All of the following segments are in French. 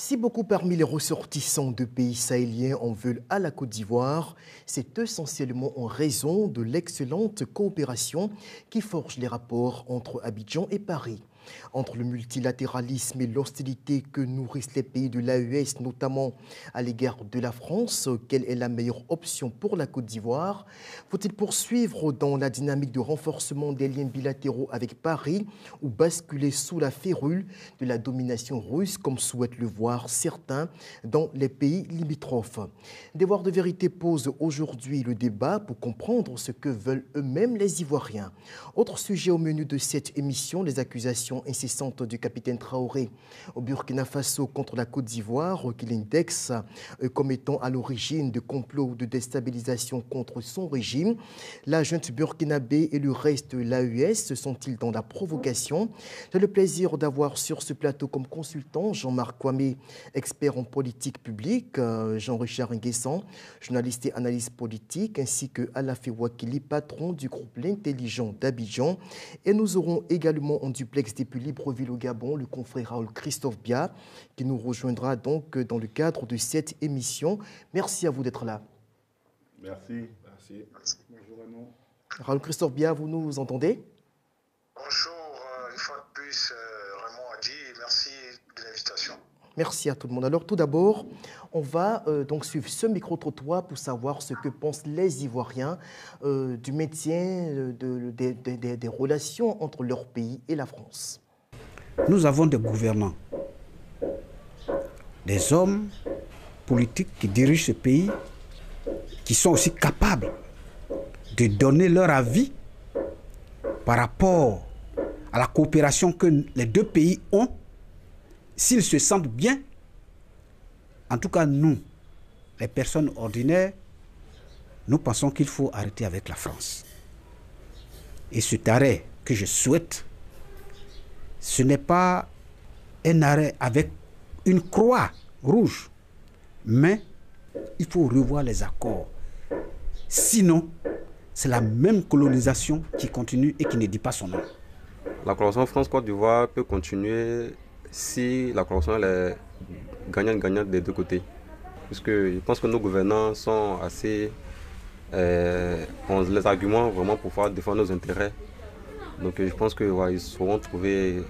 Si beaucoup parmi les ressortissants de pays sahéliens en veulent à la Côte d'Ivoire, c'est essentiellement en raison de l'excellente coopération qui forge les rapports entre Abidjan et Paris. Entre le multilatéralisme et l'hostilité que nourrissent les pays de l'AES, notamment à l'égard de la France, quelle est la meilleure option pour la Côte d'Ivoire? Faut-il poursuivre dans la dynamique de renforcement des liens bilatéraux avec Paris ou basculer sous la férule de la domination russe, comme souhaitent le voir certains dans les pays limitrophes? Devoir de vérité pose aujourd'hui le débat pour comprendre ce que veulent eux-mêmes les Ivoiriens. Autre sujet au menu de cette émission, les accusations incessantes du capitaine Traoré au Burkina Faso contre la Côte d'Ivoire, qu'il indexe comme étant à l'origine de complots de déstabilisation contre son régime. La junte burkinabé et le reste de l'AES sont-ils dans la provocation? J'ai le plaisir d'avoir sur ce plateau comme consultant Jean-Marc Kwame, expert en politique publique, Jean-Richard Nguessan, journaliste et analyste politique, ainsi que Alafé Wakili, patron du groupe L'Intelligent d'Abidjan. Et nous aurons également en duplex depuis Libreville au Gabon le confrère Raoul Christophe Bia, qui nous rejoindra donc dans le cadre de cette émission. Merci à vous d'être là. Merci. Merci. Bonjour Raymond. Raoul Christophe Bia, vous nous entendez? Bonjour, une fois de plus, Raymond a dit, merci de l'invitation. Merci à tout le monde. Alors tout d'abord, on va donc suivre ce micro-trottoir pour savoir ce que pensent les Ivoiriens du maintien des relations entre leur pays et la France. Nous avons des gouvernants, des hommes politiques qui dirigent ce pays, qui sont aussi capables de donner leur avis par rapport à la coopération que les deux pays ont, s'ils se sentent bien. En tout cas, nous, les personnes ordinaires, nous pensons qu'il faut arrêter avec la France. Et cet arrêt que je souhaite, ce n'est pas un arrêt avec une croix rouge, mais il faut revoir les accords. Sinon, c'est la même colonisation qui continue et qui ne dit pas son nom. La collaboration France-Côte d'Ivoire peut continuer si la collaboration est gagnante des deux côtés. Puisque je pense que nos gouvernants sont assez... ont les arguments vraiment pour pouvoir défendre nos intérêts. Donc je pense qu'ils sauront trouver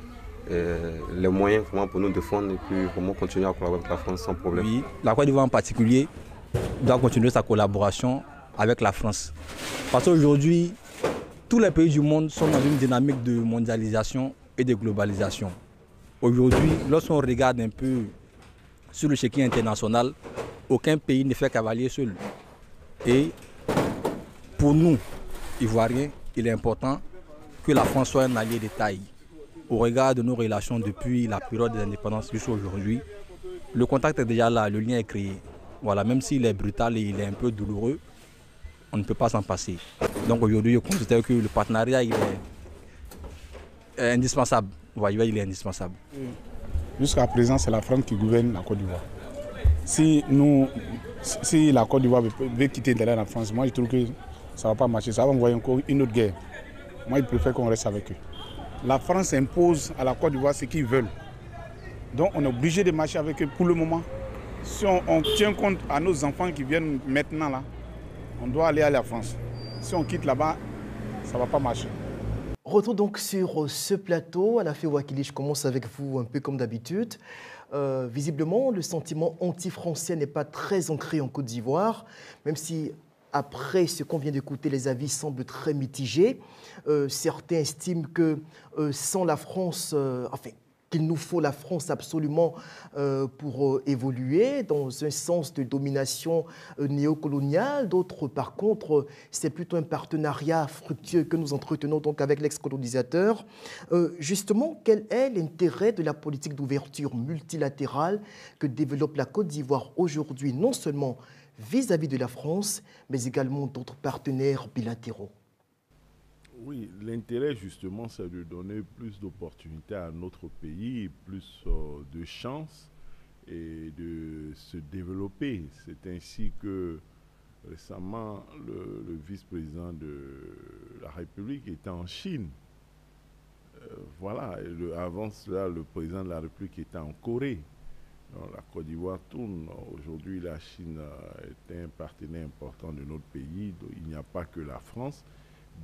les moyens vraiment pour nous défendre et puis vraiment continuer à collaborer avec la France sans problème. Oui, la Côte d'Ivoire en particulier doit continuer sa collaboration avec la France. Parce qu'aujourd'hui, tous les pays du monde sont dans une dynamique de mondialisation et de globalisation. Aujourd'hui, lorsqu'on regarde un peu sur le l'échiquier international, aucun pays ne fait cavalier seul. Et pour nous, Ivoiriens, il est important que la France soit un allié de taille. Au regard de nos relations depuis la période de l'indépendance jusqu'à aujourd'hui, le contact est déjà là, le lien est créé. Voilà, même s'il est brutal et il est un peu douloureux, on ne peut pas s'en passer. Donc aujourd'hui, je considère que le partenariat il est indispensable. Voyez, il est indispensable. Jusqu'à présent, c'est la France qui gouverne la Côte d'Ivoire. Si la Côte d'Ivoire veut quitter derrière la France, moi je trouve que ça ne va pas marcher. Ça va envoyer encore une autre guerre. Moi, je préfère qu'on reste avec eux. La France impose à la Côte d'Ivoire ce qu'ils veulent. Donc on est obligé de marcher avec eux pour le moment. Si on tient compte à nos enfants qui viennent maintenant là, on doit aller à la France. Si on quitte là-bas, ça ne va pas marcher. Retour donc sur ce plateau. Alafé Wakili, je commence avec vous un peu comme d'habitude. Visiblement, le sentiment anti-français n'est pas très ancré en Côte d'Ivoire, même si après ce qu'on vient d'écouter, les avis semblent très mitigés. Certains estiment que sans la France, qu'il nous faut la France absolument pour évoluer dans un sens de domination néocoloniale. D'autres, par contre, c'est plutôt un partenariat fructueux que nous entretenons donc avec l'ex-colonisateur. Justement, quel est l'intérêt de la politique d'ouverture multilatérale que développe la Côte d'Ivoire aujourd'hui, non seulement vis-à-vis de la France, mais également d'autres partenaires bilatéraux? Oui, l'intérêt justement, c'est de donner plus d'opportunités à notre pays, plus de chances et de se développer. C'est ainsi que récemment, le vice-président de la République était en Chine. Avant cela, le président de la République était en Corée. La Côte d'Ivoire tourne. Aujourd'hui, la Chine est un partenaire important de notre pays. Donc il n'y a pas que la France.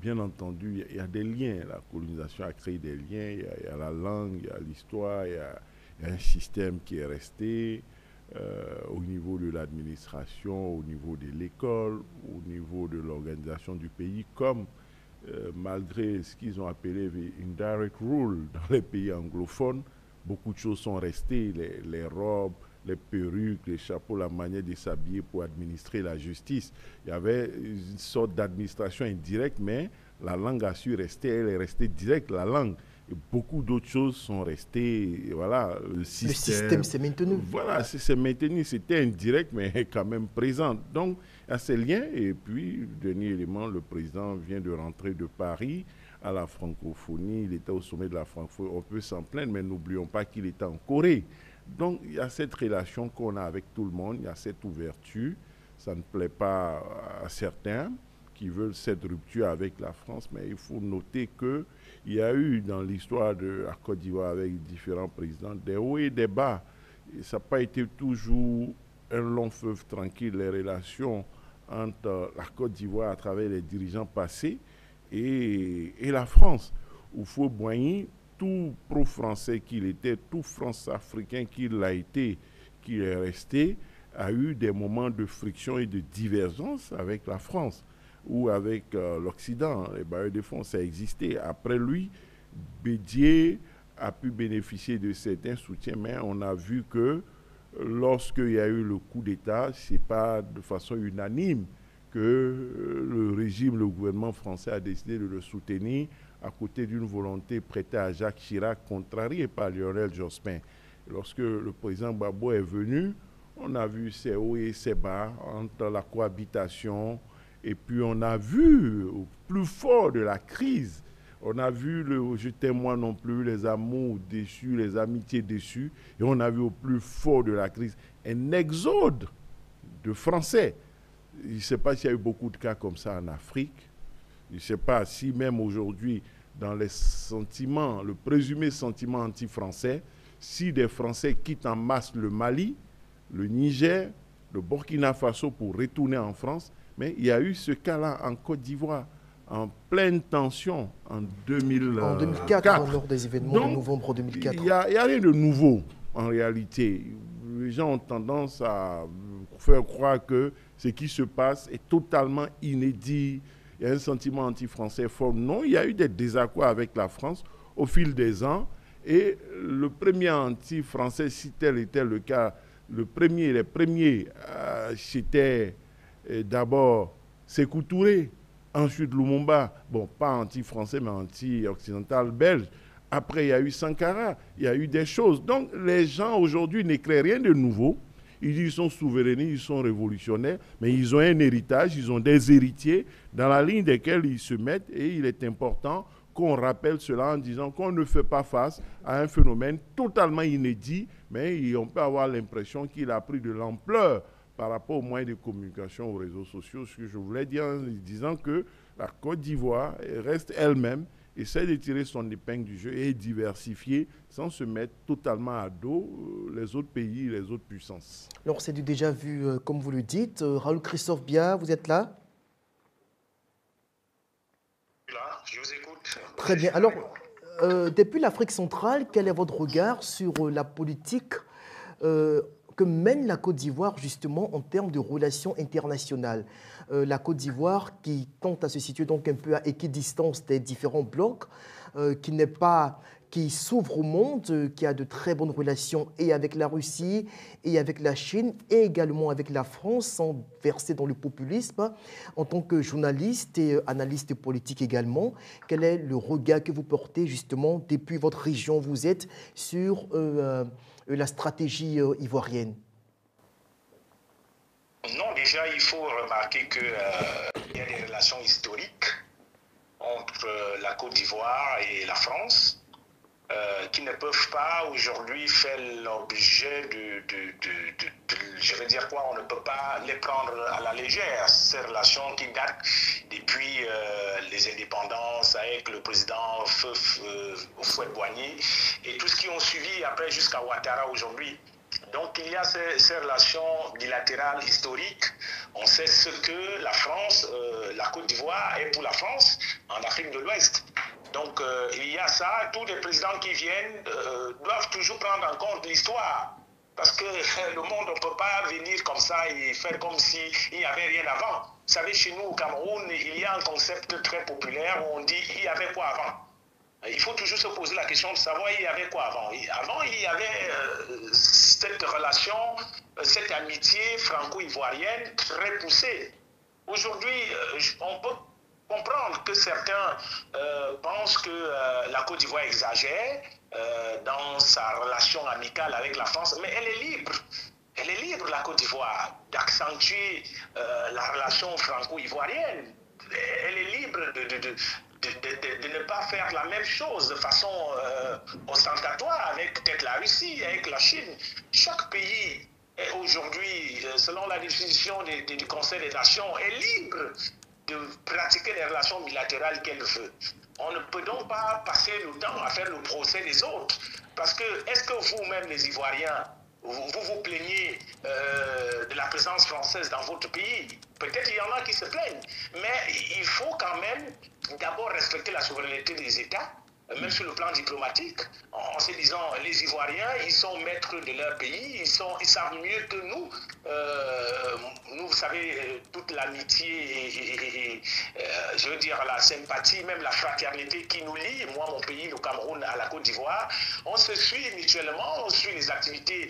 Bien entendu, il y a des liens. La colonisation a créé des liens. Il y a la langue, il y a l'histoire, il y a un système qui est resté au niveau de l'administration, au niveau de l'école, au niveau de l'organisation du pays, comme malgré ce qu'ils ont appelé une direct rule dans les pays anglophones, beaucoup de choses sont restées, les robes, les perruques, les chapeaux, la manière de s'habiller pour administrer la justice. Il y avait une sorte d'administration indirecte, mais la langue a su rester, elle est restée directe, la langue. Et beaucoup d'autres choses sont restées, voilà, le système s'est maintenu. Voilà, c'est maintenu, c'était indirect, mais quand même présent. Donc, il y a ces liens. Et puis, dernier élément, le président vient de rentrer de Paris à la francophonie. Il était au sommet de la francophonie. On peut s'en plaindre, mais n'oublions pas qu'il était en Corée. Donc, il y a cette relation qu'on a avec tout le monde, il y a cette ouverture. Ça ne plaît pas à certains qui veulent cette rupture avec la France, mais il faut noter qu'il y a eu dans l'histoire de la Côte d'Ivoire avec différents présidents des hauts et des bas. Et ça n'a pas été toujours un long fleuve tranquille, les relations entre la Côte d'Ivoire à travers les dirigeants passés et la France. Houphouët-Boigny, tout pro-français qu'il était, tout France-africain qu'il a été, qu'il est resté, a eu des moments de friction et de divergence avec la France ou avec l'Occident. Les bailleurs de fonds, ça existait. Après lui, Bédier a pu bénéficier de certains soutiens, mais on a vu que lorsqu'il y a eu le coup d'État, ce n'est pas de façon unanime que le régime, le gouvernement français a décidé de le soutenir à côté d'une volonté prêtée à Jacques Chirac, contrariée par Lionel Jospin. Lorsque le président Gbagbo est venu, on a vu ses hauts et ses bas entre la cohabitation, et puis on a vu au plus fort de la crise, on a vu, je témoigne non plus, les amours déçus, les amitiés déçues, et on a vu au plus fort de la crise un exode de Français. Je ne sais pas s'il y a eu beaucoup de cas comme ça en Afrique. Je ne sais pas si même aujourd'hui, dans les sentiments, le présumé sentiment anti-français, si des Français quittent en masse le Mali, le Niger, le Burkina Faso pour retourner en France, mais il y a eu ce cas-là en Côte d'Ivoire, en pleine tension en 2004. En 2004, lors des événements de novembre 2004. Il n'y a rien de nouveau en réalité. Les gens ont tendance à faire croire que ce qui se passe est totalement inédit. Il y a un sentiment anti-français fort. Non, il y a eu des désaccords avec la France au fil des ans. Et le premier anti-français, si tel était le cas, les premiers, c'était d'abord Sékou Touré, ensuite Lumumba, bon, pas anti-français, mais anti-occidental belge. Après, il y a eu Sankara, il y a eu des choses. Donc, les gens aujourd'hui ne créent rien de nouveau. Ils sont souverainistes, ils sont révolutionnaires, mais ils ont un héritage, ils ont des héritiers dans la ligne desquels ils se mettent. Et il est important qu'on rappelle cela en disant qu'on ne fait pas face à un phénomène totalement inédit, mais on peut avoir l'impression qu'il a pris de l'ampleur par rapport aux moyens de communication, aux réseaux sociaux. Ce que je voulais dire en disant que la Côte d'Ivoire reste elle-même, essaie de tirer son épingle du jeu et diversifier sans se mettre totalement à dos les autres pays, les autres puissances. Alors c'est du déjà vu, comme vous le dites. Raoul Christophe Bia, vous êtes là? Là, je vous écoute. Très bien. Alors, depuis l'Afrique centrale, quel est votre regard sur la politique que mène la Côte d'Ivoire justement en termes de relations internationales? La Côte d'Ivoire qui tente à se situer donc un peu à équidistance des différents blocs, qui s'ouvre au monde, qui a de très bonnes relations et avec la Russie et avec la Chine et également avec la France, sans verser dans le populisme. En tant que journaliste et analyste politique également, quel est le regard que vous portez justement depuis votre région où vous êtes sur la stratégie ivoirienne? Non, déjà, il faut remarquer qu'il y a des relations historiques entre la Côte d'Ivoire et la France qui ne peuvent pas aujourd'hui faire l'objet je veux dire quoi, on ne peut pas les prendre à la légère. Ces relations qui datent depuis les indépendances avec le président Houphouët-Boigny et tout ce qui ont suivi après jusqu'à Ouattara aujourd'hui. Donc il y a ces relations bilatérales historiques. On sait ce que la France, la Côte d'Ivoire est pour la France en Afrique de l'Ouest. Donc il y a ça. Tous les présidents qui viennent doivent toujours prendre en compte l'histoire. Parce que le monde ne peut pas venir comme ça et faire comme s'il n'y avait rien avant. Vous savez, chez nous au Cameroun, il y a un concept très populaire où on dit il y avait quoi avant. Il faut toujours se poser la question de savoir il y avait quoi avant. Avant, il y avait cette relation, cette amitié franco-ivoirienne très poussée. Aujourd'hui, on peut comprendre que certains pensent que la Côte d'Ivoire exagère dans sa relation amicale avec la France, mais elle est libre. Elle est libre, la Côte d'Ivoire, d'accentuer la relation franco-ivoirienne. Elle est libre de ne pas faire la même chose de façon ostentatoire avec peut-être la Russie, avec la Chine. Chaque pays est aujourd'hui, selon la définition du Conseil des Nations, est libre de pratiquer les relations bilatérales qu'elle veut. On ne peut donc pas passer le temps à faire le procès des autres. Parce que, est-ce que vous-même, les Ivoiriens, vous plaignez de la présence française dans votre pays? Peut-être il y en a qui se plaignent. Mais il faut quand même d'abord respecter la souveraineté des États, même sur le plan diplomatique, en se disant les Ivoiriens, ils sont maîtres de leur pays, ils savent mieux que nous. Nous, vous savez, toute l'amitié et je veux dire la sympathie, même la fraternité qui nous lie, moi, mon pays, le Cameroun, à la Côte d'Ivoire, on se suit mutuellement, on suit les activités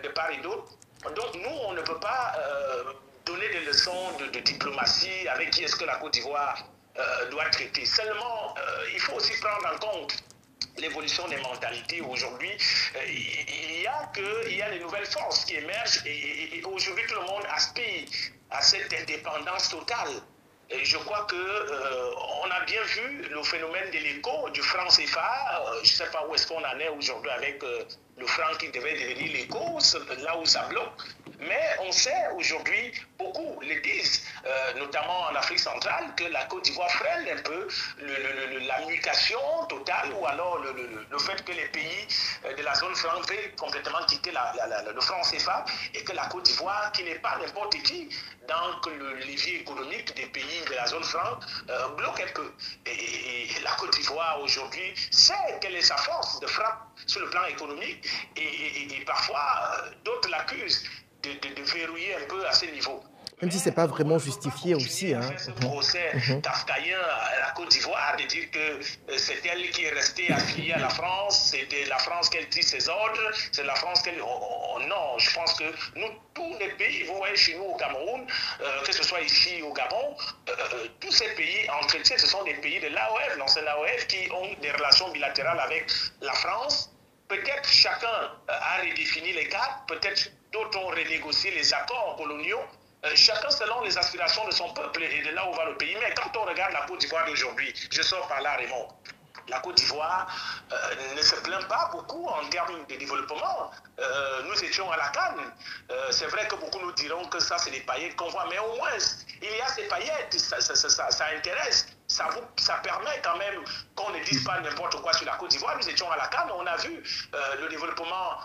de part et d'autre. Donc nous, on ne peut pas donner des leçons de diplomatie avec qui est-ce que la Côte d'Ivoire doit traiter. Seulement, il faut aussi prendre en compte l'évolution des mentalités. Aujourd'hui, il y a les nouvelles forces qui émergent et aujourd'hui, tout le monde aspire à cette indépendance totale. Et je crois qu'on a bien vu le phénomène de l'écho du franc CFA. Je ne sais pas où est-ce qu'on en est aujourd'hui avec le franc qui devait devenir l'écho, là où ça bloque. Mais on sait aujourd'hui, beaucoup le disent, notamment en Afrique centrale, que la Côte d'Ivoire freine un peu la mutation totale ou alors le fait que les pays de la zone franc veulent complètement quitter le franc CFA et que la Côte d'Ivoire, qui n'est pas n'importe qui, donc le levier économique des pays de la zone franc, bloque un peu. Et la Côte d'Ivoire aujourd'hui sait quelle est sa force de frappe sur le plan économique et parfois d'autres l'accusent de verrouiller un peu à ce niveau. Même si ce n'est pas vraiment justifié aussi. Ce procès kafkaïen à la Côte d'Ivoire, de dire que c'est elle qui est restée affiliée à la France, c'est de la France qu'elle tire ses ordres, c'est de la France qu'elle... non, je pense que nous, tous les pays, vous voyez chez nous au Cameroun, que ce soit ici au Gabon, tous ces pays entretiennent, ce sont des pays de l'AOF, l'ancien AOF, qui ont des relations bilatérales avec la France. Peut-être chacun a redéfini les cartes, peut-être d'autres ont renégocié les accords coloniaux, chacun selon les aspirations de son peuple et de là où va le pays. Mais quand on regarde la Côte d'Ivoire d'aujourd'hui, je sors par là, Raymond, la Côte d'Ivoire ne se plaint pas beaucoup en termes de développement. Nous étions à la Cannes. C'est vrai que beaucoup nous diront que ça, c'est des paillettes qu'on voit, mais au moins, il y a ces paillettes, ça intéresse. Ça permet quand même qu'on ne dise pas n'importe quoi sur la Côte d'Ivoire. Nous étions à la Cannes, on a vu le développement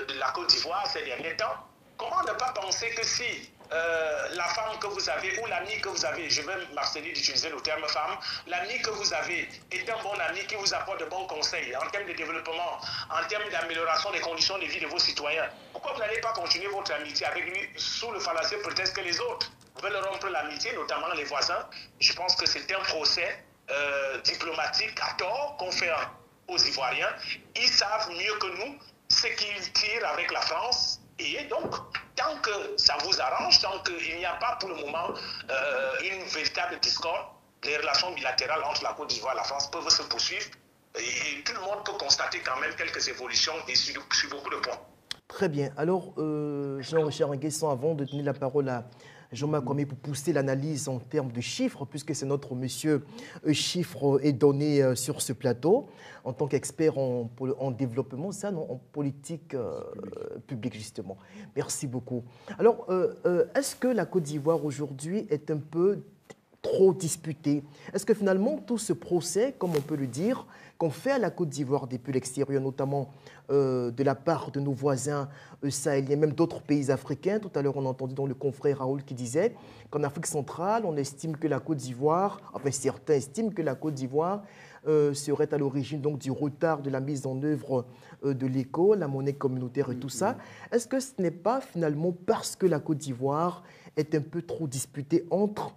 de la Côte d'Ivoire ces derniers temps. Comment ne pas penser que si la femme que vous avez ou l'ami que vous avez, je vais m'abstenir d'utiliser le terme femme, l'ami que vous avez est un bon ami qui vous apporte de bons conseils en termes de développement, en termes d'amélioration des conditions de vie de vos citoyens. Pourquoi vous n'allez pas continuer votre amitié avec lui sous le fallacieux prétexte que les autres veulent rompre l'amitié, notamment les voisins? Je pense que c'est un procès diplomatique à tort qu'on fait aux Ivoiriens. Ils savent mieux que nous ce qu'ils tirent avec la France. Et donc, tant que ça vous arrange, tant qu'il n'y a pas pour le moment une véritable discorde, les relations bilatérales entre la Côte d'Ivoire et la France peuvent se poursuivre. Et tout le monde peut constater quand même quelques évolutions et sur beaucoup de points. Très bien. Alors, Jean-Richard Nguessan, avant de donner la parole à Jean-Marc Kwame pour pousser l'analyse en termes de chiffres, puisque c'est notre monsieur chiffres et données sur ce plateau, en tant qu'expert en développement, ça, non, en politique publique, justement. Merci beaucoup. Alors, est-ce que la Côte d'Ivoire aujourd'hui est un peu trop disputé. Est-ce que finalement tout ce procès, comme on peut le dire, qu'on fait à la Côte d'Ivoire depuis l'extérieur, notamment de la part de nos voisins sahéliens, même d'autres pays africains, tout à l'heure on a entendu dans le confrère Raoul qui disait qu'en Afrique centrale, on estime que la Côte d'Ivoire, enfin certains estiment que la Côte d'Ivoire serait à l'origine donc du retard de la mise en œuvre de l'ECO, la monnaie communautaire et tout ça. Est-ce que ce n'est pas finalement parce que la Côte d'Ivoire est un peu trop disputée entre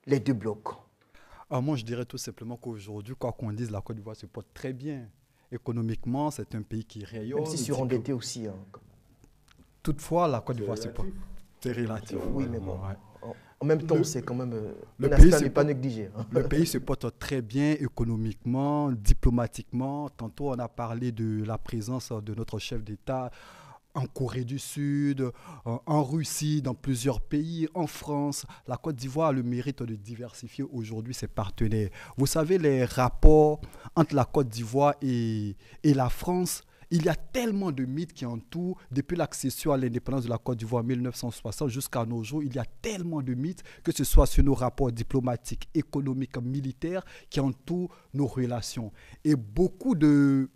les deux blocs? Moi, je dirais tout simplement qu'aujourd'hui, quoi qu'on dise, la Côte d'Ivoire se porte très bien. Économiquement, c'est un pays qui rayonne. Même si surendetté aussi. Hein. Toutefois, la Côte d'Ivoire se porte. C'est relatif. Oui, mais bon. Ouais. En même temps, c'est quand même le un aspect à ne pas négliger. Le pays se porte très bien économiquement, diplomatiquement. Tantôt, on a parlé de la présence de notre chef d'État en Corée du Sud, en Russie, dans plusieurs pays, en France. La Côte d'Ivoire a le mérite de diversifier aujourd'hui ses partenaires. Vous savez, les rapports entre la Côte d'Ivoire et la France, il y a tellement de mythes qui entourent, depuis l'accession à l'indépendance de la Côte d'Ivoire en 1960 jusqu'à nos jours, il y a tellement de mythes, que ce soit sur nos rapports diplomatiques, économiques, militaires, qui entourent nos relations. Et beaucoup de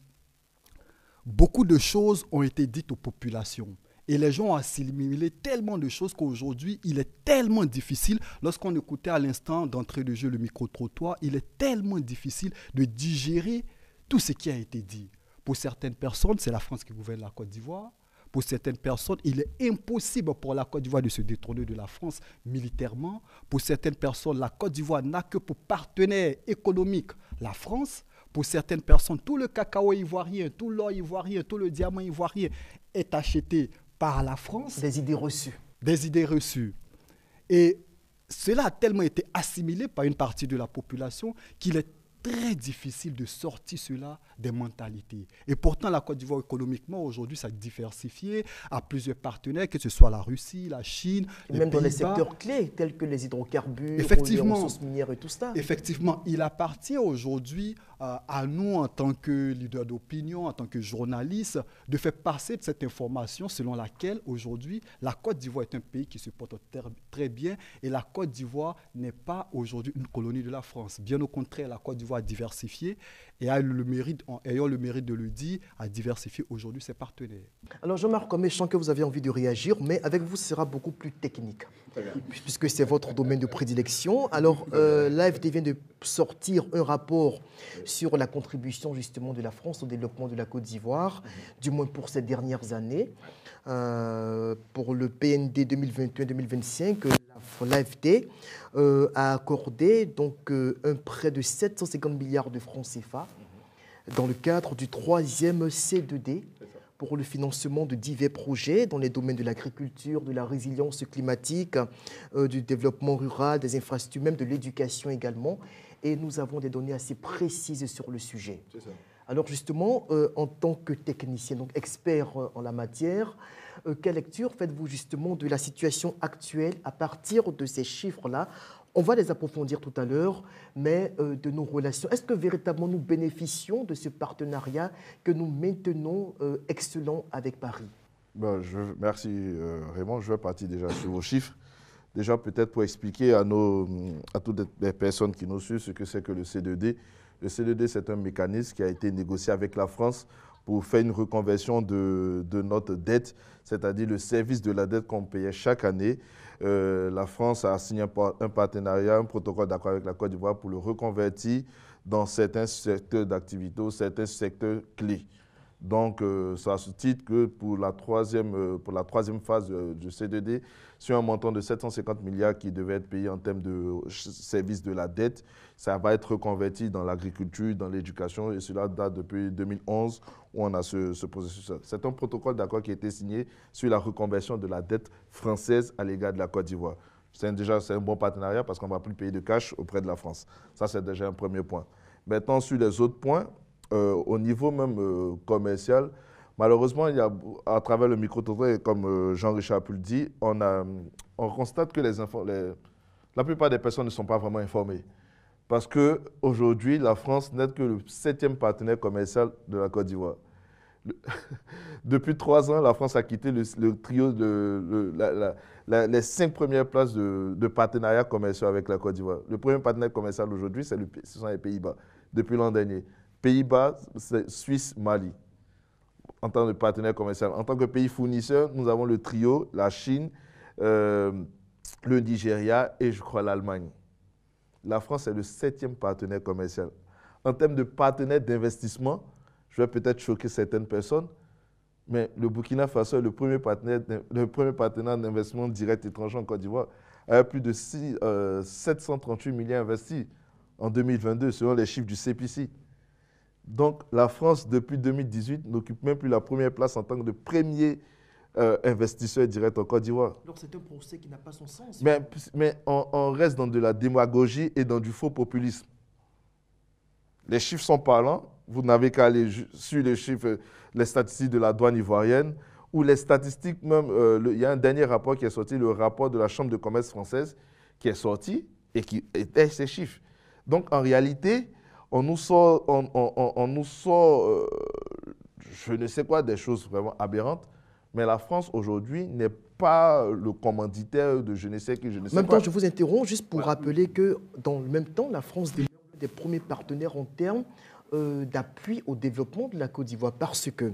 choses ont été dites aux populations. Et les gens ont assimilé tellement de choses qu'aujourd'hui, il est tellement difficile, lorsqu'on écoutait à l'instant d'entrée de jeu le micro-trottoir, il est tellement difficile de digérer tout ce qui a été dit. Pour certaines personnes, c'est la France qui gouverne la Côte d'Ivoire. Pour certaines personnes, il est impossible pour la Côte d'Ivoire de se détourner de la France militairement. Pour certaines personnes, la Côte d'Ivoire n'a que pour partenaire économique la France. Pour certaines personnes, tout le cacao ivoirien, tout l'or ivoirien, tout le diamant ivoirien est acheté par la France. Des idées reçues. Des idées reçues. Et cela a tellement été assimilé par une partie de la population qu'il est très difficile de sortir cela des mentalités. Et pourtant, la Côte d'Ivoire, économiquement, aujourd'hui, s'est diversifiée à plusieurs partenaires, que ce soit la Russie, la Chine, les même Pays-Bas. dans les secteurs clés, tels que les hydrocarbures, Effectivement, les ressources minières et tout ça. Effectivement, il appartient aujourd'hui à nous, en tant que leader d'opinion, en tant que journaliste, de faire passer de cette information selon laquelle, aujourd'hui, la Côte d'Ivoire est un pays qui se porte très bien et la Côte d'Ivoire n'est pas aujourd'hui une colonie de la France. Bien au contraire, la Côte d'Ivoire a diversifié et ayant le mérite de le dire, a diversifié aujourd'hui ses partenaires. Alors Jean-Marc Comé, je sens que vous avez envie de réagir, mais avec vous, ce sera beaucoup plus technique, puisque c'est votre domaine de prédilection. Alors l'AFD vient de sortir un rapport sur la contribution justement de la France au développement de la Côte d'Ivoire, du moins pour ces dernières années. Pour le PND 2021-2025, l'AFD a accordé donc un prêt de 750 milliards de francs CFA dans le cadre du 3e C2D pour le financement de divers projets dans les domaines de l'agriculture, de la résilience climatique, du développement rural, des infrastructures, même de l'éducation également. Et nous avons des données assez précises sur le sujet. Alors justement, en tant que technicien, donc expert en la matière, quelle lecture faites-vous justement de la situation actuelle à partir de ces chiffres-là? On va les approfondir tout à l'heure, mais de nos relations. Est-ce que véritablement nous bénéficions de ce partenariat que nous maintenons excellent avec Paris? Merci Raymond. Je vais partir déjà sur vos chiffres. Déjà peut-être pour expliquer à toutes les personnes qui nous suivent ce que c'est que le C2D. Le C2D, c'est un mécanisme qui a été négocié avec la France pour faire une reconversion de notre dette, c'est-à-dire le service de la dette qu'on payait chaque année. La France a signé un partenariat, un protocole d'accord avec la Côte d'Ivoire pour le reconvertir dans certains secteurs d'activité, certains secteurs clés. Donc, c'est à ce titre que pour la troisième phase du C2D, sur un montant de 750 milliards qui devait être payé en termes de service de la dette, ça va être reconverti dans l'agriculture, dans l'éducation, et cela date depuis 2011 où on a ce processus. C'est un protocole d'accord qui a été signé sur la reconversion de la dette française à l'égard de la Côte d'Ivoire. C'est un bon partenariat parce qu'on ne va plus payer de cash auprès de la France. Ça, c'est déjà un premier point. Maintenant, sur les autres points, au niveau même commercial, malheureusement, il y a, à travers le micro-trottoir, comme Jean-Richard a pu le dire, on constate que la plupart des personnes ne sont pas vraiment informées. Parce qu'aujourd'hui, la France n'est que le 7e partenaire commercial de la Côte d'Ivoire. Depuis 3 ans, la France a quitté le trio les 5 premières places de partenariat commercial avec la Côte d'Ivoire. Le premier partenaire commercial aujourd'hui, ce sont les Pays-Bas, depuis l'an dernier. Pays-Bas, Suisse, Mali, en tant que partenaire commercial. En tant que pays fournisseur, nous avons le trio, la Chine, le Nigeria et je crois l'Allemagne. La France est le 7e partenaire commercial. En termes de partenaire d'investissement, je vais peut-être choquer certaines personnes, mais le Burkina Faso est le premier partenaire d'investissement direct étranger en Côte d'Ivoire, avec plus de 738 milliards investis en 2022, selon les chiffres du CPC. Donc, la France, depuis 2018, n'occupe même plus la première place en tant que premier investisseur direct en Côte d'Ivoire. Alors, c'est un procès qui n'a pas son sens. Mais on reste dans de la démagogie et dans du faux populisme. Les chiffres sont parlants. Vous n'avez qu'à aller sur les chiffres, les statistiques de la douane ivoirienne, ou les statistiques même, il y a un dernier rapport qui est sorti, le rapport de la Chambre de commerce française, qui est sorti et qui était ces chiffres. Donc, en réalité, on nous sort je ne sais quoi, des choses vraiment aberrantes, mais la France, aujourd'hui, n'est pas le commanditaire de je ne sais qui, je ne sais quoi. En même temps, je vous interromps juste pour rappeler que, dans le même temps, la France demeure des premiers partenaires en termes d'appui au développement de la Côte d'Ivoire parce que,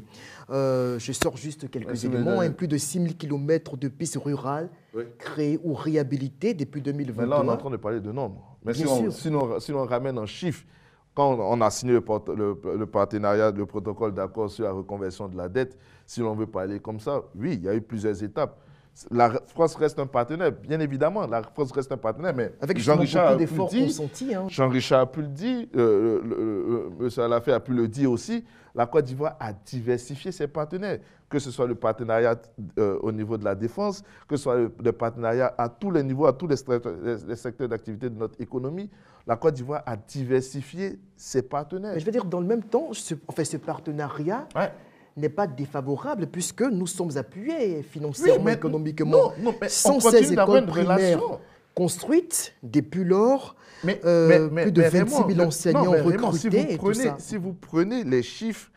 je sors juste quelques éléments, plus de 6 000 km de pistes rurales créées ou réhabilitées depuis 2021. Mais là, on est en train de parler de nombres. Mais si on ramène en chiffres, quand on a signé le partenariat, le protocole d'accord sur la reconversion de la dette, si l'on veut parler comme ça, oui, il y a eu plusieurs étapes. La France reste un partenaire, bien évidemment, la France reste un partenaire, mais avec Jean-Richard a pu le dire, M. Alafé a pu le dire aussi, la Côte d'Ivoire a diversifié ses partenaires, que ce soit le partenariat au niveau de la défense, que ce soit le partenariat à tous les niveaux, à tous les secteurs d'activité de notre économie. La Côte d'Ivoire a diversifié ses partenaires. Mais je veux dire, dans le même temps, ce partenariat n'est pas défavorable puisque nous sommes appuyés financièrement, économiquement. Sans ces écoles primaires construites depuis lors, plus de 26 000 enseignants recrutés. Si vous prenez les chiffres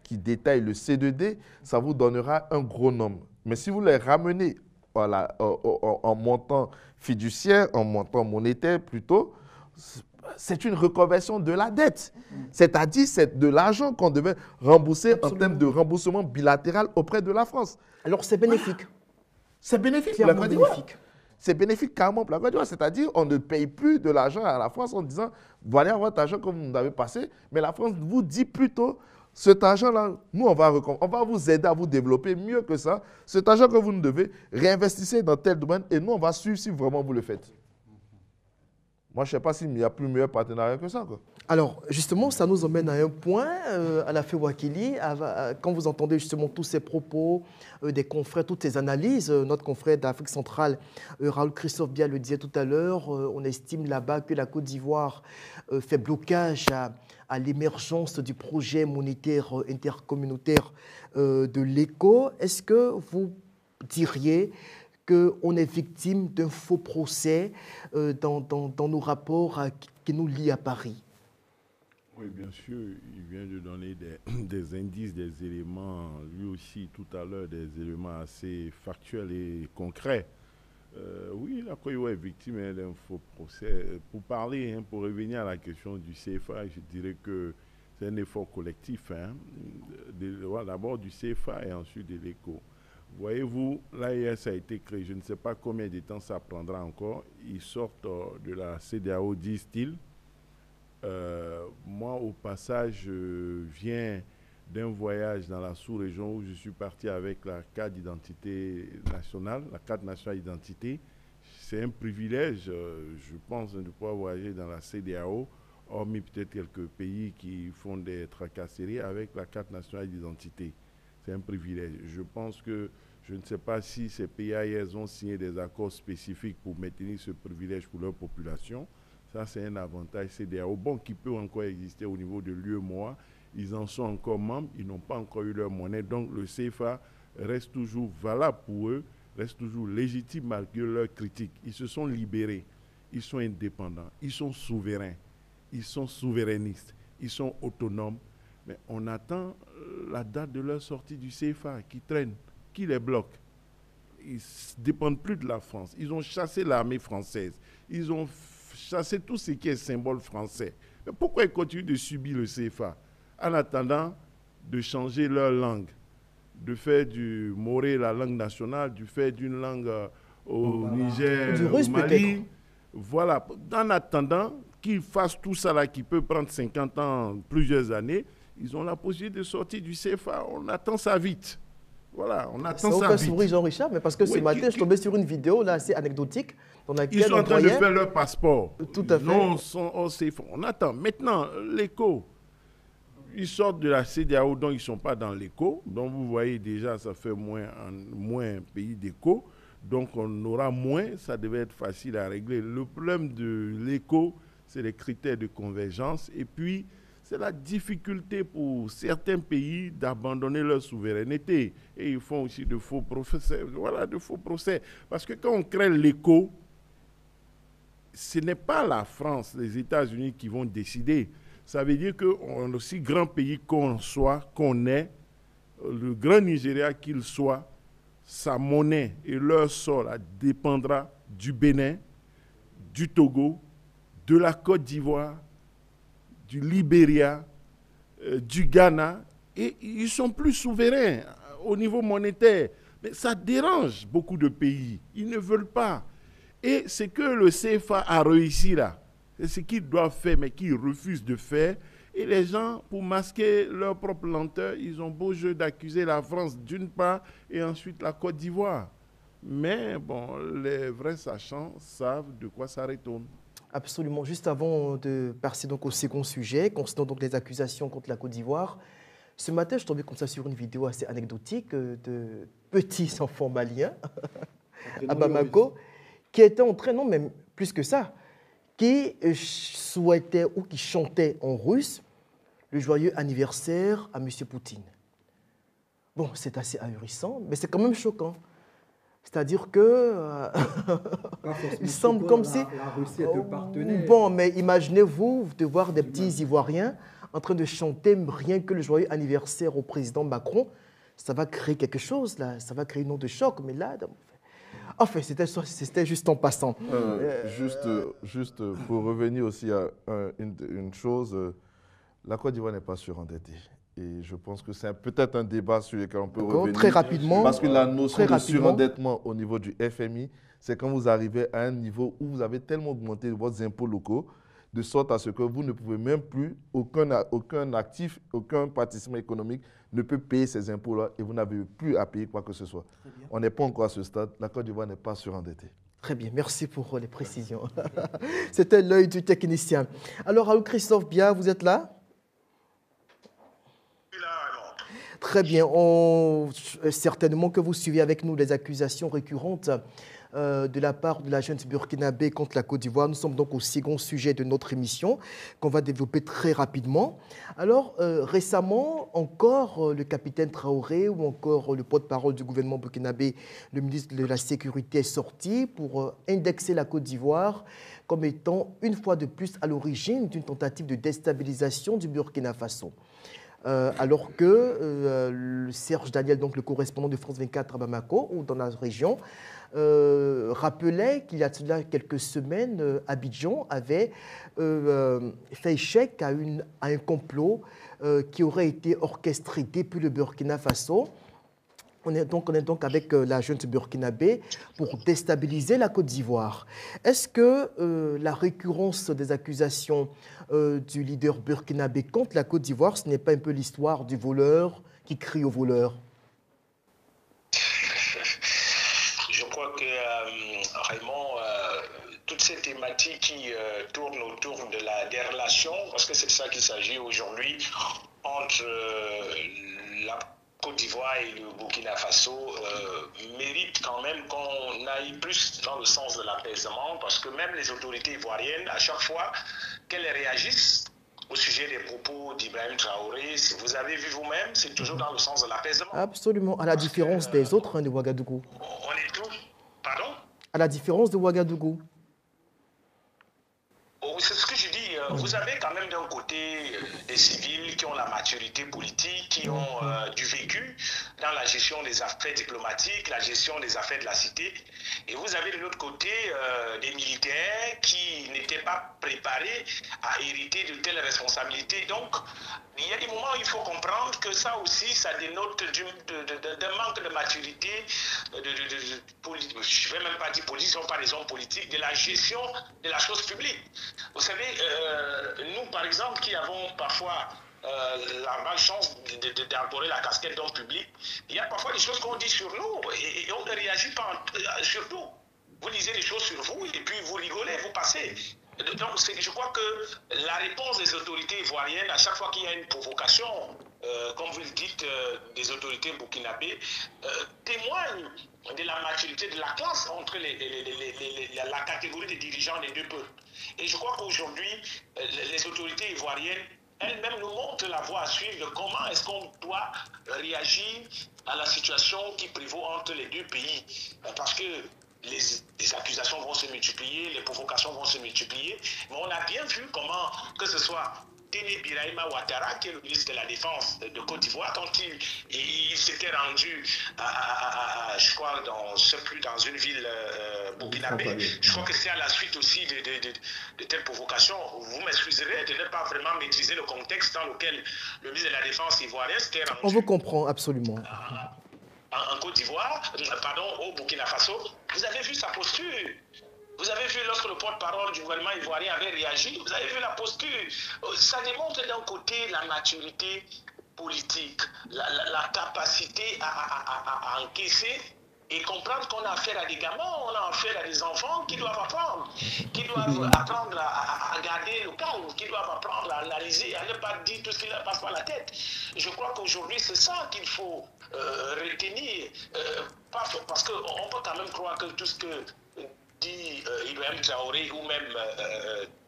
qui détaillent le C2D, ça vous donnera un gros nombre. Mais si vous les ramenez en montant fiduciaire, en montant monétaire plutôt, c'est une reconversion de la dette. C'est-à-dire, c'est de l'argent qu'on devait rembourser en termes de remboursement bilatéral auprès de la France. Alors, c'est bénéfique. C'est bénéfique pour la Côte d'Ivoire. C'est bénéfique carrément pour la Côte d'Ivoire. C'est-à-dire, on ne paye plus de l'argent à la France en disant, voilà votre argent que vous nous avez passé, mais la France vous dit plutôt, cet argent-là, nous, on va vous aider à vous développer mieux que ça. Cet argent que vous nous devez, réinvestissez dans tel domaine et nous, on va suivre si vraiment vous le faites. Moi, je ne sais pas s'il y a plus meilleur partenariat que ça, quoi. Alors, justement, ça nous emmène à un point, Alafé Ouakili, quand vous entendez justement tous ces propos des confrères, toutes ces analyses, notre confrère d'Afrique centrale, Raoul Christophe Bia le disait tout à l'heure, on estime là-bas que la Côte d'Ivoire fait blocage à l'émergence du projet monétaire intercommunautaire de l'ECO. Est-ce que vous diriez qu'on est victime d'un faux procès dans nos rapports qui nous lient à Paris? Oui, bien sûr, il vient de donner des indices, des éléments, lui aussi tout à l'heure, des éléments assez factuels et concrets. Oui, la Côte d'Ivoire est victime d'un faux procès. Pour parler, pour revenir à la question du CFA, je dirais que c'est un effort collectif. D'abord du CFA et ensuite de l'ECO. Voyez-vous, l'AES a été créé, je ne sais pas combien de temps ça prendra encore. Ils sortent de la CEDEAO, disent-ils. Moi, au passage, je viens d'un voyage dans la sous-région où je suis parti avec la carte d'identité nationale, la carte nationale d'identité. C'est un privilège, je pense, de pouvoir voyager dans la CEDEAO, hormis peut-être quelques pays qui font des tracasseries avec la carte nationale d'identité. C'est un privilège. Je pense que, je ne sais pas si ces PAIS ont signé des accords spécifiques pour maintenir ce privilège pour leur population. Ça, c'est un avantage CEDEAO, bon, qui peut encore exister au niveau de l'UEMOA. Ils en sont encore membres, ils n'ont pas encore eu leur monnaie. Donc, le CFA reste toujours valable pour eux, reste toujours légitime malgré leurs critiques. Ils se sont libérés, ils sont indépendants, ils sont souverains, ils sont souverainistes, ils sont autonomes. Mais on attend la date de leur sortie du CFA qui traîne, qui les bloque. Ils ne dépendent plus de la France. Ils ont chassé l'armée française. Ils ont chassé tout ce qui est symbole français. Mais pourquoi ils continuent de subir le CFA en attendant de changer leur langue, de faire du moré la langue nationale, de faire d'une langue au Niger, du russe, au Mali. Voilà. En attendant qu'ils fassent tout ça là, qui peut prendre 50 ans, plusieurs années, ils ont la possibilité de sortir du CFA. On attend ça vite. Voilà, on attend ça vite. Sourire Jean-Richard, mais parce que ce matin, je suis tombé sur une vidéo là, assez anecdotique dans laquelle ils sont en train de faire leur passeport. Tout à fait. Non, on attend. Maintenant, l'écho, ils sortent de la CEDEAO, donc ils ne sont pas dans l'écho. Donc vous voyez déjà, ça fait moins un pays d'écho. Donc on aura moins, ça devait être facile à régler. Le problème de l'écho, c'est les critères de convergence. Et puis, c'est la difficulté pour certains pays d'abandonner leur souveraineté. Et ils font aussi de faux procès. Voilà, de faux procès. Parce que quand on crée l'écho, ce n'est pas la France, les États-Unis qui vont décider. Ça veut dire qu'un aussi grand pays qu'on soit, qu'on est, le grand Nigeria qu'il soit, sa monnaie et leur sort là, dépendra du Bénin, du Togo, de la Côte d'Ivoire, du Libéria, du Ghana, et ils sont plus souverains au niveau monétaire. Mais ça dérange beaucoup de pays. Ils ne veulent pas. Et ce que le CFA a réussi là, c'est ce qu'ils doivent faire, mais qu'ils refusent de faire. Et les gens, pour masquer leur propre lenteur, ils ont beau jeu d'accuser la France d'une part et ensuite la Côte d'Ivoire. Mais bon, les vrais sachants savent de quoi ça retourne. Absolument. Juste avant de passer donc au second sujet, concernant donc les accusations contre la Côte d'Ivoire, ce matin, je suis tombé comme ça sur une vidéo assez anecdotique de petits enfants maliens à Bamako qui étaient en train, non même plus que ça, qui souhaitaient ou qui chantaient en russe le joyeux anniversaire à M. Poutine. Bon, c'est assez ahurissant, mais c'est quand même choquant. C'est-à-dire que il semble comme si... La Russie est un partenaire. Bon, mais imaginez-vous de voir des petits Ivoiriens en train de chanter rien que le joyeux anniversaire au président Macron. Ça va créer quelque chose, là. Ça va créer une onde de choc. Mais là, enfin, c'était juste en passant. Juste pour revenir aussi à une chose, la Côte d'Ivoire n'est pas surendettée. Et je pense que c'est peut-être un débat sur lequel on peut revenir. Très rapidement. Parce que la notion de surendettement au niveau du FMI, c'est quand vous arrivez à un niveau où vous avez tellement augmenté vos impôts locaux, de sorte à ce que vous ne pouvez même plus, aucun actif, aucun participant économique ne peut payer ces impôts-là et vous n'avez plus à payer quoi que ce soit. On n'est pas encore à ce stade. La Côte d'Ivoire n'est pas surendettée. Très bien, merci pour les précisions. C'était l'œil du technicien. Alors, Raoul Christophe Bia, vous êtes là ? Très bien. Certainement que vous suivez avec nous les accusations récurrentes de la part de la junte burkinabé contre la Côte d'Ivoire. Nous sommes donc au second sujet de notre émission qu'on va développer très rapidement. Alors, récemment, encore le capitaine Traoré ou encore le porte-parole du gouvernement burkinabé, le ministre de la Sécurité, est sorti pour indexer la Côte d'Ivoire comme étant une fois de plus à l'origine d'une tentative de déstabilisation du Burkina Faso. Alors que Serge Daniel, donc le correspondant de France 24 à Bamako, ou dans la région, rappelait qu'il y a cela quelques semaines, Abidjan avait fait échec à un complot qui aurait été orchestré depuis le Burkina Faso. On est donc avec la junte burkinabé pour déstabiliser la Côte d'Ivoire. Est-ce que la récurrence des accusations du leader burkinabé contre la Côte d'Ivoire, ce n'est pas un peu l'histoire du voleur qui crie au voleur? Je crois que, Raymond, toutes ces thématiques qui tournent autour des relations, parce que c'est de ça qu'il s'agit aujourd'hui, entre la Côte d'Ivoire et le Burkina Faso mérite quand même qu'on aille plus dans le sens de l'apaisement, parce que même les autorités ivoiriennes, à chaque fois qu'elles réagissent au sujet des propos d'Ibrahim Traoré, si vous avez vu vous-même, c'est toujours dans le sens de l'apaisement. Absolument, à la différence des autres de Ouagadougou. On est tous... Pardon? À la différence de Ouagadougou. Oh, c'est ce que je dis. vous avez quand même d'un côté des civils qui ont la maturité politique, qui ont du vécu dans la gestion des affaires diplomatiques, la gestion des affaires de la cité. Et vous avez de l'autre côté des militaires qui n'étaient pas préparés à hériter de telles responsabilités. Donc, il y a des moments où il faut comprendre que ça aussi, ça dénote d'un manque de maturité, je ne vais même pas dire politique, ce ne sont pas des hommes politiques, de la gestion de la chose publique. Vous savez, nous, par exemple, qui avons parfois la malchance d'arborer la casquette d'homme public, il y a parfois des choses qu'on dit sur nous et on ne réagit pas sur nous. Vous lisez des choses sur vous et puis vous rigolez, vous passez. Donc je crois que la réponse des autorités ivoiriennes, à chaque fois qu'il y a une provocation, comme vous le dites, des autorités burkinabées, témoigne de la maturité de la classe entre la catégorie des dirigeants des deux peuples. Et je crois qu'aujourd'hui, les autorités ivoiriennes elles-mêmes nous montrent la voie à suivre de comment est-ce qu'on doit réagir à la situation qui prévaut entre les deux pays. Parce que les accusations vont se multiplier, les provocations vont se multiplier. Mais on a bien vu comment, que ce soit Téné Birahima Ouattara, qui est le ministre de la Défense de Côte d'Ivoire, quand il s'était rendu, je crois, dans une ville burkinabé, je crois que c'est à la suite aussi de telles provocations. Vous m'excuserez de ne pas vraiment maîtriser le contexte dans lequel le ministre de la Défense ivoirien s'était rendu. On vous comprend absolument. En Côte d'Ivoire, au Burkina Faso, vous avez vu sa posture. Vous avez vu lorsque le porte-parole du gouvernement ivoirien avait réagi, vous avez vu la posture. Ça démontre d'un côté la maturité politique, la capacité à encaisser et comprendre qu'on a affaire à des gamins, on a affaire à des enfants qui doivent apprendre, à garder le calme, qui doivent apprendre à analyser, à ne pas dire tout ce qui leur passe par la tête. Je crois qu'aujourd'hui, c'est ça qu'il faut retenir, parce qu'on peut quand même croire que tout ce que dit Ibrahim Traoré ou même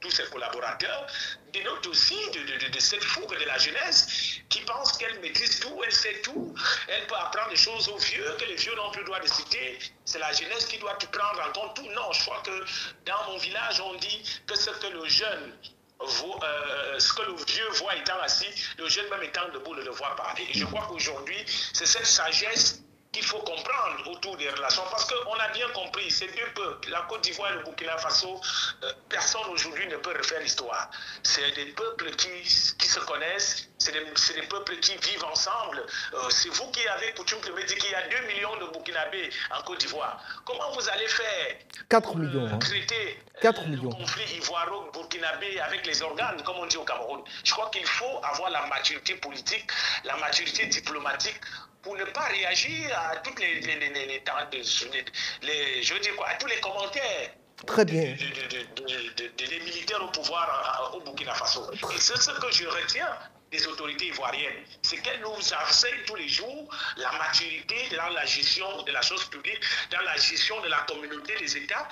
tous ses collaborateurs dénote aussi de cette fougue de la jeunesse qui pense qu'elle maîtrise tout, elle sait tout, elle peut apprendre des choses aux vieux, que les vieux n'ont plus le droit de citer, c'est la jeunesse qui doit tout prendre en compte tout. Non, je crois que dans mon village, on dit que ce que le jeune ce que le vieux voit étant assis, le jeune même étant debout ne le voit pas. Et je crois qu'aujourd'hui, c'est cette sagesse qu'il faut comprendre autour des relations, parce qu'on a bien compris, ces deux peuples, la Côte d'Ivoire et le Burkina Faso, personne aujourd'hui ne peut refaire l'histoire. C'est des peuples qui se connaissent, c'est des peuples qui vivent ensemble. C'est vous qui avez coutume de me dire qu'il y a 2 millions de Burkinabés en Côte d'Ivoire. Comment vous allez faire 4 millions, traiter 4 le millions. conflit ivoiro-burkinabé avec les organes, comme on dit au Cameroun? Je crois qu'il faut avoir la maturité politique, la maturité diplomatique, pour ne pas réagir à toutes à tous les commentaires. Très bien. Des militaires au pouvoir au Burkina Faso. Et c'est ce que je retiens des autorités ivoiriennes, c'est qu'elles nous enseignent tous les jours la maturité dans la gestion de la chose publique, dans la gestion de la communauté des États.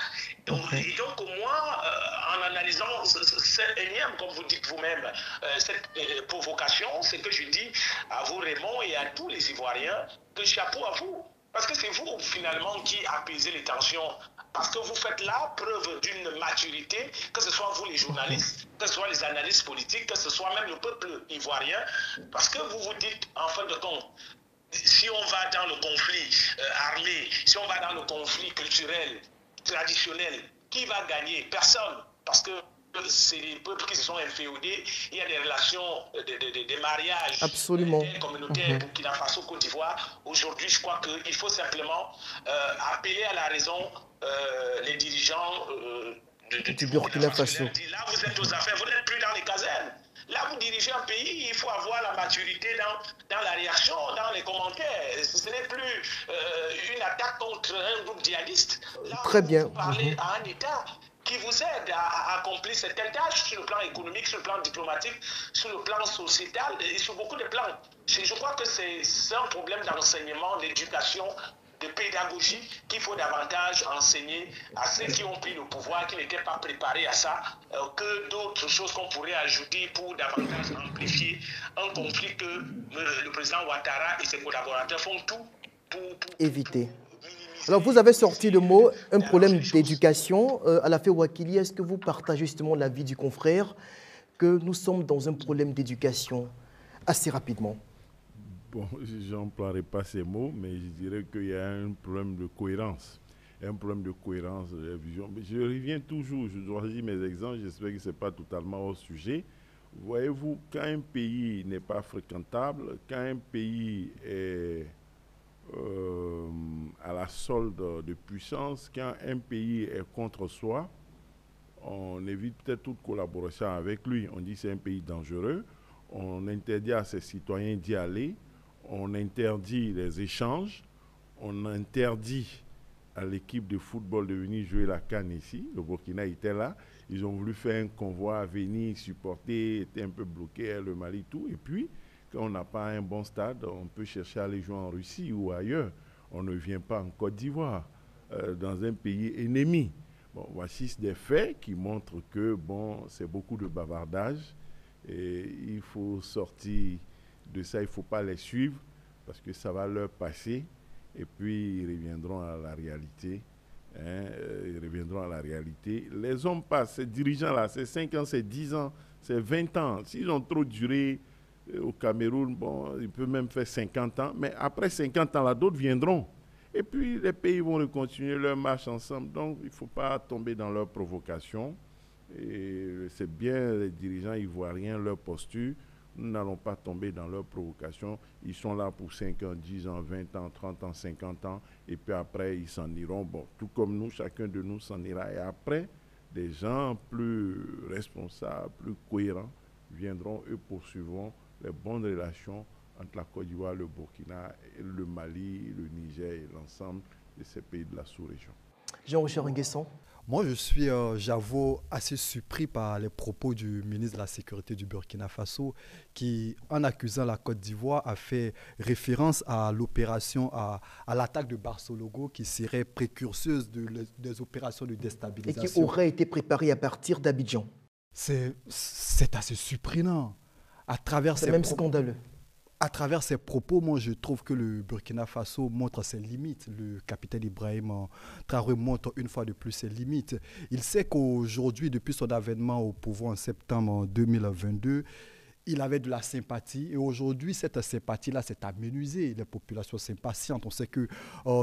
Et donc, moi, en analysant cette énième, comme vous dites vous-même, cette provocation, c'est que je dis à vous, Raymond, et à tous les Ivoiriens, que chapeau à vous. Parce que c'est vous, finalement, qui apaisez les tensions. Parce que vous faites là preuve d'une maturité, que ce soit vous les journalistes, que ce soit les analystes politiques, que ce soit même le peuple ivoirien. Parce que vous vous dites, en fin de compte, si on va dans le conflit armé, si on va dans le conflit culturel, traditionnel, qui va gagner? Personne. Parce que c'est des peuples qui se sont inféodés, il y a des relations, des mariages communautaires Burkina Faso, Côte d'Ivoire. Aujourd'hui, je crois qu'il faut simplement appeler à la raison les dirigeants du Burkina Faso. Là, vous êtes aux affaires, vous n'êtes plus dans les casernes. Là, vous dirigez un pays, il faut avoir la maturité dans la réaction, dans les commentaires. Ce n'est plus une attaque contre un groupe djihadiste. Là, très bien. Vous parlez à un État qui vous aide à accomplir certaines tâches sur le plan économique, sur le plan diplomatique, sur le plan sociétal et sur beaucoup de plans. Je crois que c'est un problème d'enseignement, d'éducation, de pédagogie qu'il faut davantage enseigner à ceux qui ont pris le pouvoir, qui n'étaient pas préparés à ça, que d'autres choses qu'on pourrait ajouter pour davantage amplifier un conflit que le président Ouattara et ses collaborateurs font tout pour éviter. Alors, vous avez sorti le mot, un problème d'éducation. À la Wakili, est-ce que vous partagez justement l'avis du confrère que nous sommes dans un problème d'éducation assez rapidement? Bon, je n'emploierai pas ces mots, mais je dirais qu'il y a un problème de cohérence. Un problème de cohérence de la vision. Mais je reviens toujours, je dois dire mes exemples, j'espère que ce n'est pas totalement au sujet. Voyez-vous, quand un pays n'est pas fréquentable, quand un pays est à la solde de puissance, quand un pays est contre soi, on évite peut-être toute collaboration avec lui. On dit que c'est un pays dangereux, on interdit à ses citoyens d'y aller, on interdit les échanges, on interdit à l'équipe de football de venir jouer la CAN ici. Le Burkina était là. Ils ont voulu faire un convoi, venir supporter, était un peu bloqué, le Mali, tout. Et puis, quand on n'a pas un bon stade, on peut chercher à aller jouer en Russie ou ailleurs. On ne vient pas en Côte d'Ivoire, dans un pays ennemi. Bon, voici des faits qui montrent que, bon, c'est beaucoup de bavardage. Et il faut sortir de ça, il ne faut pas les suivre parce que ça va leur passer et puis ils reviendront à la réalité. Ils reviendront à la réalité. Les hommes passent, ces dirigeants-là, c'est 5 ans, c'est 10 ans, c'est 20 ans. S'ils ont trop duré au Cameroun, bon, ils peuvent même faire 50 ans, mais après 50 ans, là, d'autres viendront. Et puis les pays vont continuer leur marche ensemble. Donc il ne faut pas tomber dans leur provocation. Et c'est bien les dirigeants ivoiriens, leur posture. Nous n'allons pas tomber dans leur provocation. Ils sont là pour 5 ans, 10 ans, 20 ans, 30 ans, 50 ans. Et puis après, ils s'en iront. Bon, tout comme nous, chacun de nous s'en ira. Et après, des gens plus responsables, plus cohérents viendront et poursuivront les bonnes relations entre la Côte d'Ivoire, le Burkina, le Mali, le Niger et l'ensemble de ces pays de la sous-région. Jean-Richard Nguesson. Moi, je suis, j'avoue, assez surpris par les propos du ministre de la Sécurité du Burkina Faso qui, en accusant la Côte d'Ivoire, a fait référence à l'opération, à l'attaque de Barcelogo qui serait précurseuse des opérations de déstabilisation. Et qui aurait été préparée à partir d'Abidjan. C'est assez surprenant. C'est même scandaleux. À travers ces propos, moi, je trouve que le Burkina Faso montre ses limites. Le capitaine Ibrahim Traoré montre une fois de plus ses limites. Il sait qu'aujourd'hui, depuis son avènement au pouvoir en septembre 2022, il avait de la sympathie et aujourd'hui, cette sympathie-là s'est amenuisée. Les populations s'impatientent. On sait que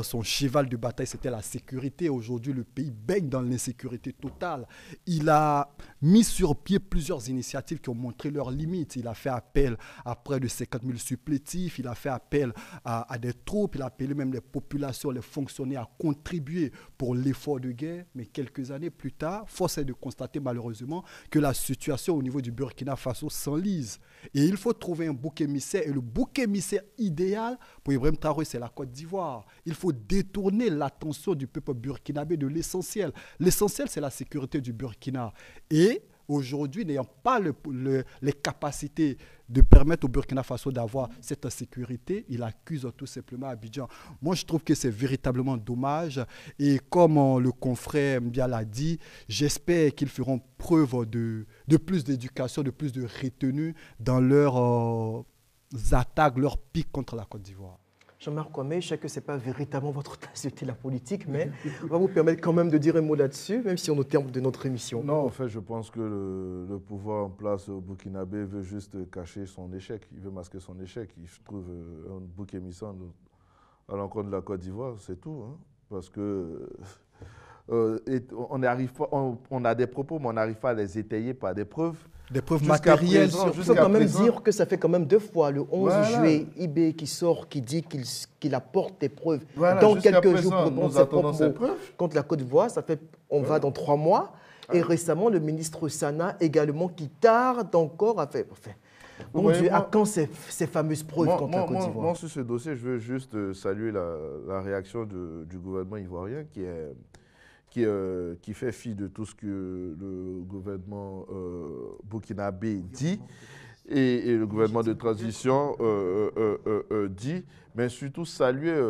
son cheval de bataille, c'était la sécurité. Aujourd'hui, le pays baigne dans l'insécurité totale. Il a mis sur pied plusieurs initiatives qui ont montré leurs limites. Il a fait appel à près de 50 000 supplétifs. Il a fait appel à des troupes. Il a appelé même les populations, les fonctionnaires à contribuer pour l'effort de guerre. Mais quelques années plus tard, force est de constater malheureusement que la situation au niveau du Burkina Faso s'enlise. Et il faut trouver un bouc émissaire. Et le bouc émissaire idéal pour Ibrahim Traoré, c'est la Côte d'Ivoire. Il faut détourner l'attention du peuple burkinabé de l'essentiel. L'essentiel, c'est la sécurité du Burkina. Et aujourd'hui, n'ayant pas les capacités de permettre au Burkina Faso d'avoir cette sécurité, il accuse tout simplement Abidjan. Moi, je trouve que c'est véritablement dommage. Et comme le confrère Mbia l'a dit, j'espère qu'ils feront preuve de plus d'éducation, de plus de retenue dans leurs attaques, leurs piques contre la Côte d'Ivoire. Jean-Marc Kwame, je sais que ce n'est pas véritablement votre tasse de thé, la politique, mais on va vous permettre quand même de dire un mot là-dessus, même si on est au terme de notre émission. Non, en fait, je pense que le pouvoir en place au burkinabé veut juste cacher son échec. Il veut masquer son échec. Il trouve un bouc émissaire à l'encontre de la Côte d'Ivoire, c'est tout. Hein, parce que on a des propos, mais on n'arrive pas à les étayer par des preuves. Des preuves matérielles. Il faut quand même dire que ça fait quand même 2 fois, le 11 juillet, IB qui sort, qui dit qu'il apporte des preuves. Voilà, dans quelques jours, pour nous attendons ces preuves. Contre la Côte d'Ivoire, on va dans 3 mois. Et récemment, le ministre Sana également qui tarde encore à faire. Mon Dieu, à quand ces fameuses preuves contre la Côte d'Ivoire? Moi, sur ce dossier, je veux juste saluer la réaction du gouvernement ivoirien qui fait fi de tout ce que le gouvernement burkinabé dit et le gouvernement de transition dit, mais surtout saluer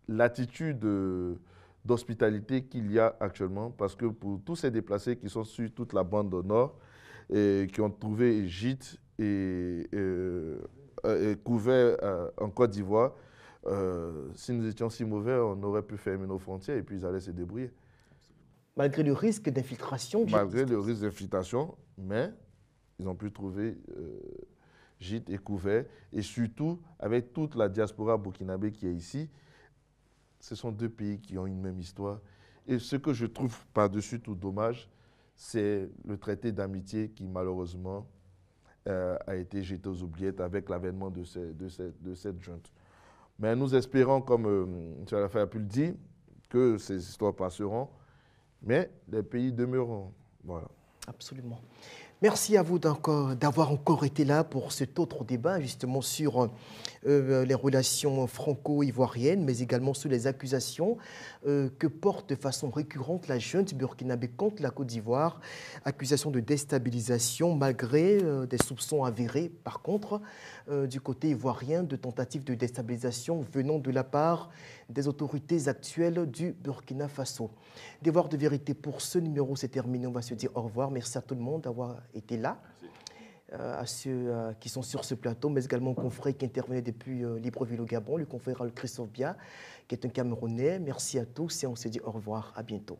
l'attitude d'hospitalité qu'il y a actuellement, parce que pour tous ces déplacés qui sont sur toute la bande au nord et qui ont trouvé gîte et couvert en Côte d'Ivoire, si nous étions si mauvais, on aurait pu fermer nos frontières et puis ils allaient se débrouiller. Malgré le risque d'infiltration. Malgré le risque d'infiltration, mais ils ont pu trouver gîte et couvert. Et surtout, avec toute la diaspora burkinabé qui est ici, ce sont deux pays qui ont une même histoire. Et ce que je trouve par-dessus tout dommage, c'est le traité d'amitié qui, malheureusement, a été jeté aux oubliettes avec l'avènement de cette junte. Mais nous espérons, comme M. Alafa a pu le dire, que ces histoires passeront, mais les pays demeureront. Voilà. Absolument. Merci à vous d'avoir encore été là pour cet autre débat, justement sur les relations franco-ivoiriennes, mais également sur les accusations que porte de façon récurrente la junte burkinabé contre la Côte d'Ivoire. Accusations de déstabilisation malgré des soupçons avérés, par contre, du côté ivoirien, de tentatives de déstabilisation venant de la part des autorités actuelles du Burkina Faso. Devoir de vérité pour ce numéro, c'est terminé. On va se dire au revoir. Merci à tout le monde d'avoir été là, à ceux qui sont sur ce plateau, mais également aux confrères qui intervenaient depuis Libreville au Gabon, le confrère Christophe Bia, qui est un Camerounais. Merci à tous et on se dit au revoir. À bientôt.